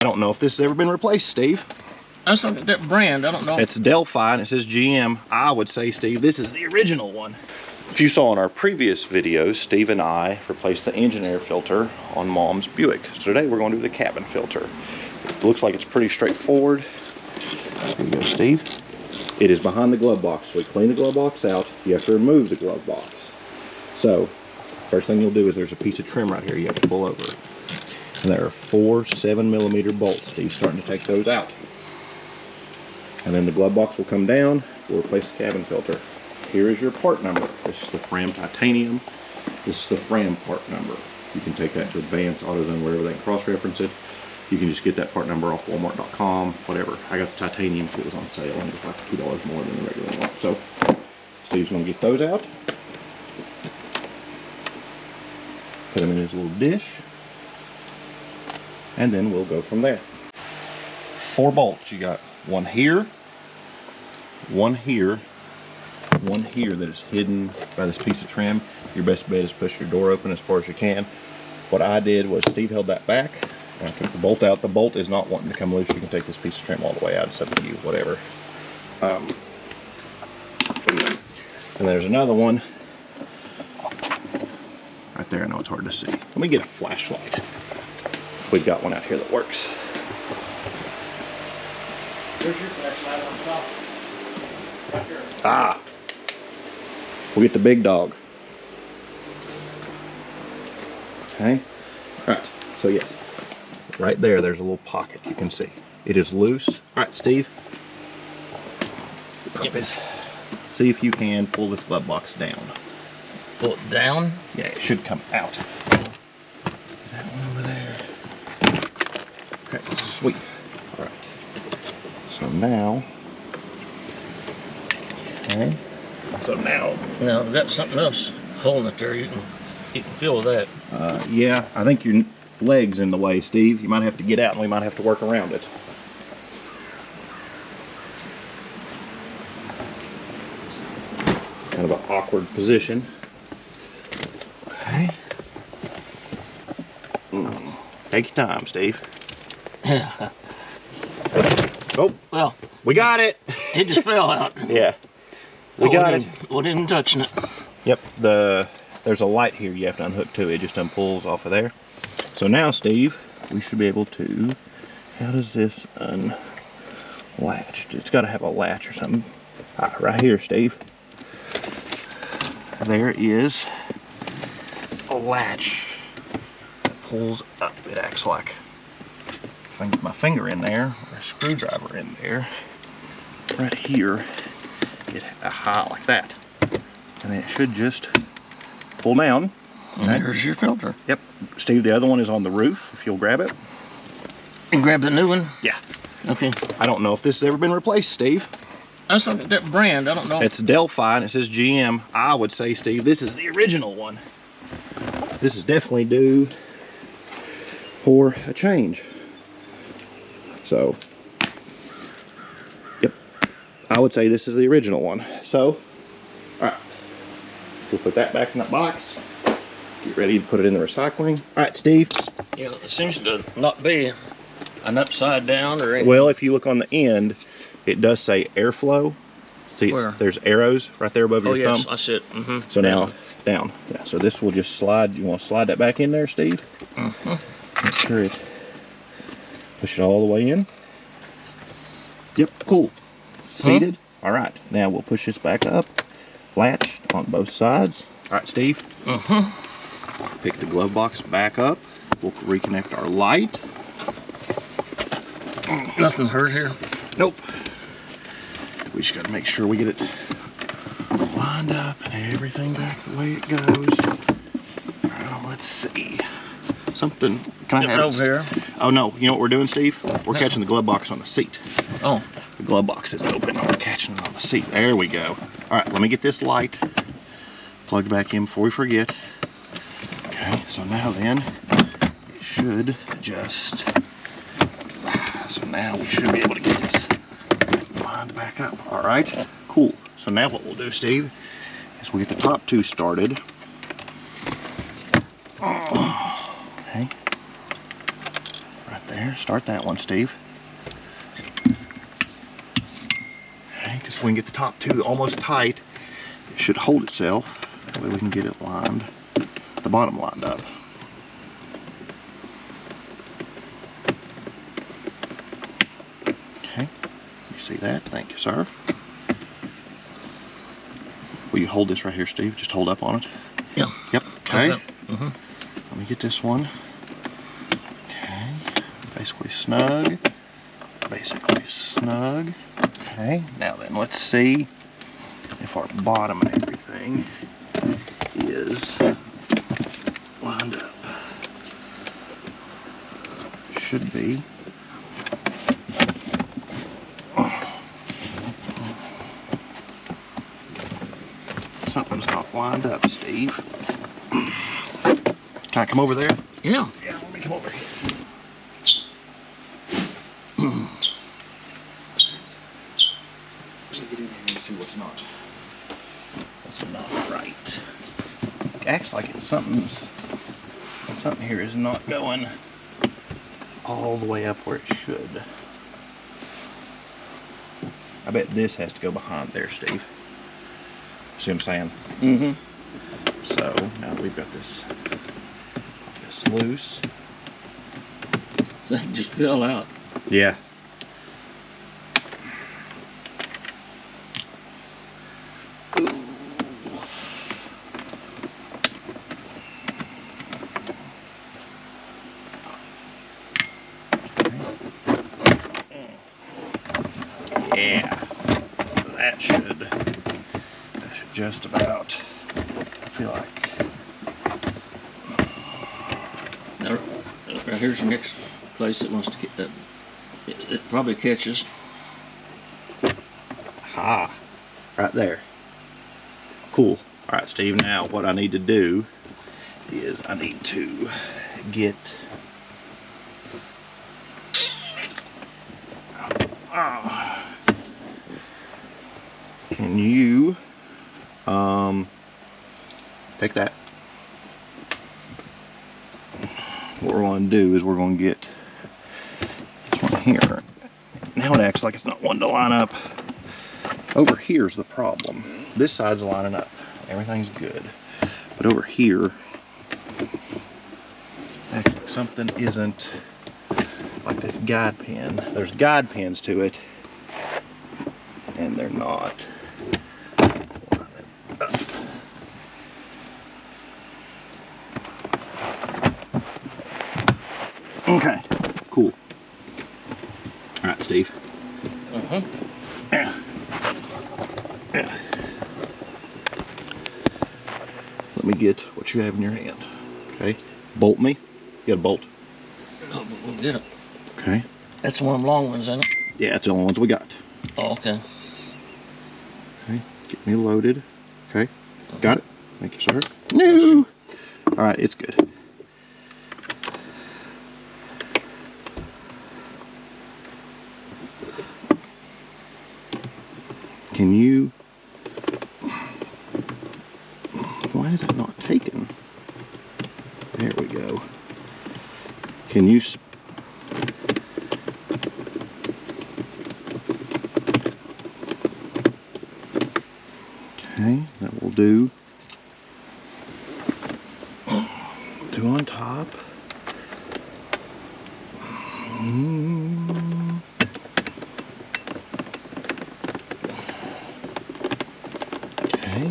I don't know if this has ever been replaced, Steve. That's not that brand. I don't know. It's Delphi and it says GM. I would say, Steve, this is the original one. If you saw in our previous videos, Steve and I replaced the engine air filter on Mom's Buick. So today we're going to do the cabin filter. It looks like it's pretty straightforward. Here you go, Steve. It is behind the glove box. So we clean the glove box out. You have to remove the glove box. So first thing you'll do is there's a piece of trim right here you have to pull over. And there are 4 7mm bolts. Steve's starting to take those out. And then the glove box will come down. We'll replace the cabin filter. Here is your part number. This is the Fram titanium. This is the Fram part number. You can take that to Advance, AutoZone, wherever they can cross-reference it. You can just get that part number off Walmart.com, whatever. I got the titanium because it was on sale and it was like $2 more than the regular one. So Steve's going to get those out. Put them in his little dish. And then we'll go from there. 4 bolts. You got one here, one here, one here that is hidden by this piece of trim. Your best bet is push your door open as far as you can. What I did was Steve held that back and I took the bolt out. The bolt is not wanting to come loose. You can take this piece of trim all the way out. It's up to you, whatever. And there's another one right there. I know it's hard to see. Let me get a flashlight. We've got one out here that works. There's your flashlight on top. Right here. Ah! We'll get the big dog. Okay. Alright, so yes. Right there, there's a little pocket you can see. It is loose. Alright, Steve. Purpose. See if you can pull this glove box down. Pull it down? Yeah, it should come out. Is that one over there? Okay, sweet. Alright. So now, okay. So now I've got something else holding it there. You can feel that. Yeah, I think your leg's in the way, Steve. You might have to get out and we might have to work around it. Kind of an awkward position. Okay. Take your time, Steve. Oh, well, we got it. It just fell out. Yeah, we got it. Wasn't even touching it. Yep, there's a light here you have to unhook too. It just unpulls off of there. So now, Steve, we should be able to, how does this unlatch? It's got to have a latch or something. Ah, right here, Steve. There is a latch that pulls up. It acts like, if I can get my finger in there, or a screwdriver in there, right here, get a high like that. And then it should just pull down. And there's your filter. Yep. Steve, the other one is on the roof, if you'll grab it. And grab the new one? Yeah. Okay. I don't know if this has ever been replaced, Steve. That's not that brand. I don't know. It's Delphi and it says GM. I would say, Steve, this is the original one. This is definitely due for a change. So, yep, I would say this is the original one. So, all right, we'll put that back in that box. Get ready to put it in the recycling. All right, Steve. Yeah, it seems to not be an upside down or anything. Well, if you look on the end, it does say airflow. See, there's arrows right there above your thumb. Oh, yes, I see it. Mm-hmm. So now, down. Yeah, so this will just slide. You want to slide that back in there, Steve? Mm-hmm. Make sure it, push it all the way in. Yep, cool. Seated. All right, now we'll push this back up. Latch on both sides. All right, Steve. Pick the glove box back up. We'll reconnect our light. Nothing hurt here? Nope. We just got to make sure we get it lined up and everything back the way it goes. Let's see. Something. Can I have it over here? Oh no! You know what we're doing, Steve? We're catching the glove box on the seat. Oh. The glove box is open. We're catching it on the seat. There we go. All right. Let me get this light plugged back in before we forget. Okay. So now then, it should just. So now we should be able to get this lined back up. All right, cool. So now what we'll do, Steve, is we'll get the top two started. Okay. Right there. there. Start that one, Steve. Okay, because if we can get the top two almost tight, it should hold itself. That way we can get it lined, the bottom lined up. Okay, you see that? Thank you, sir. Will you hold this right here, Steve? Just hold up on it. Yeah. Yep. Okay. Mm-hmm. Let me get this one. Okay. Basically snug. Basically snug. Okay. Now then, let's see if our bottom and everything is lined up. Should be. Something's not lined up, Steve. Can I come over there? Yeah. Yeah, let me come over here. Get in here and see what's not right. It acts like it's something here is not going all the way up where it should. I bet this has to go behind there, Steve. See what I'm saying? Mm-hmm. So now that we've got this loose. That just fell out. Yeah. Yeah. That should just about, I feel like. Now, right here's your next place that wants to get that. It probably catches. Ha! Right there. Cool. All right, Steve, now what I need to do is I need to get can you take that? What we're going to do is we're going to get this one here. Now it acts like it's not wanting to line up. Over here's the problem. This side's lining up. Everything's good. But over here, acts like something isn't, like this guide pin. There's guide pins to it, and they're not lining up. Okay, cool. All right, Steve. Uh-huh. Yeah. Yeah. Let me get what you have in your hand. Okay. Bolt me. You got a bolt. Oh, we'll get it. Okay. That's one of them long ones, isn't it? Yeah, it's the only ones we got. Oh, okay. Okay. Get me loaded. Okay. Got it. Thank you, sir. No. All right, it's good. Can you? Why is it not taken? There we go. Can you? Okay, that will do. Two on top. Okay.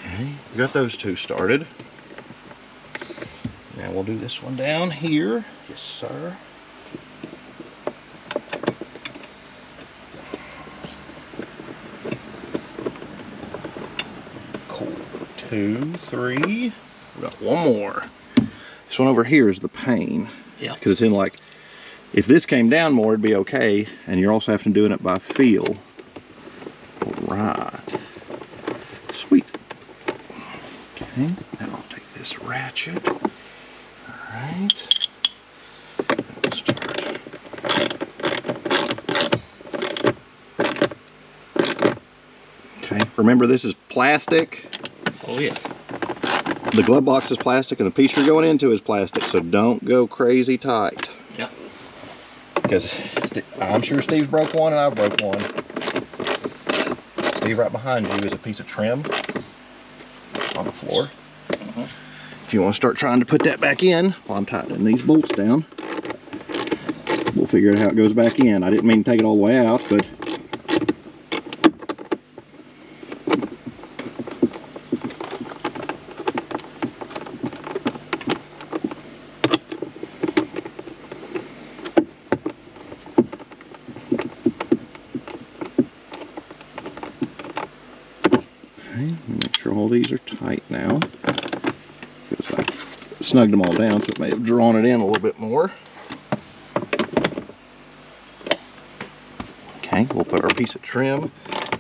Okay, we got those two started. Now we'll do this one down here. Yes, sir. Cool. 2, 3. We got one more. This one over here is the pain. Yeah. Because it's in like, if this came down more, it'd be okay. And you're also having to doing it by feel. All right. Sweet. Okay. Now I'll take this ratchet. All right. We'll start. Okay. Remember, this is plastic. Oh, yeah. The glove box is plastic and the piece you're going into is plastic, so don't go crazy tight. Yep. Because I'm sure Steve's broke one and I broke one. Steve, right behind you is a piece of trim on the floor. If you want to start trying to put that back in while I'm tightening these bolts down, we'll figure out how it goes back in. I didn't mean to take it all the way out, but make sure all these are tight now, because I snugged them all down, so it may have drawn it in a little bit more. Okay, we'll put our piece of trim.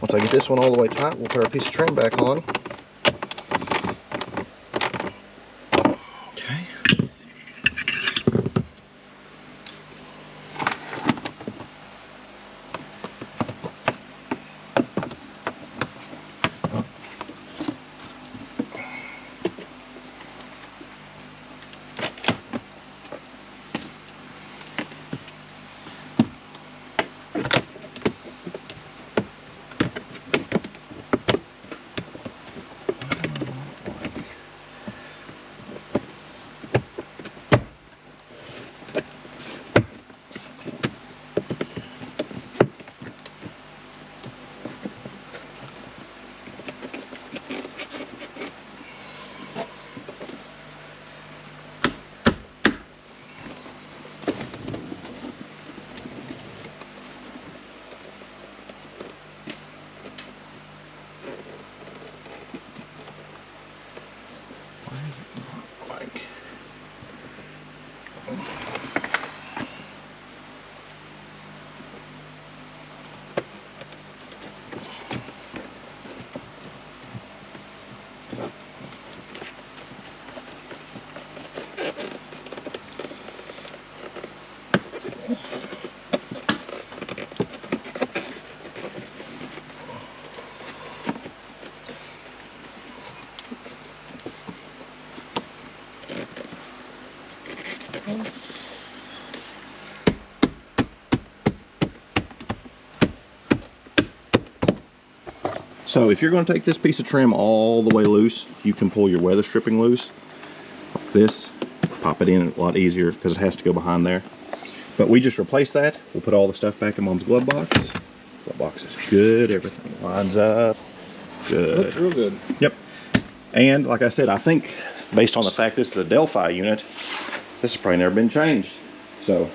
Once I get this one all the way tight, we'll put our piece of trim back on. Okay. So if you're going to take this piece of trim all the way loose, you can pull your weather stripping loose like this, pop it in a lot easier because it has to go behind there. But we just replace that. We'll put all the stuff back in Mom's glove box. Glove box is good, everything lines up good. Looks real good. Yep. And like I said, I think based on the fact this is a Delphi unit, this has probably never been changed. So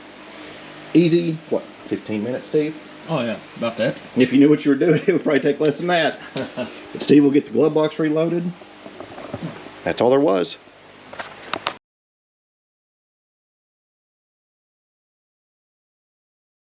easy, what, 15 minutes, Steve? Oh yeah, about that. If you knew what you were doing, it would probably take less than that. But Steve will get the glove box reloaded. That's all there was.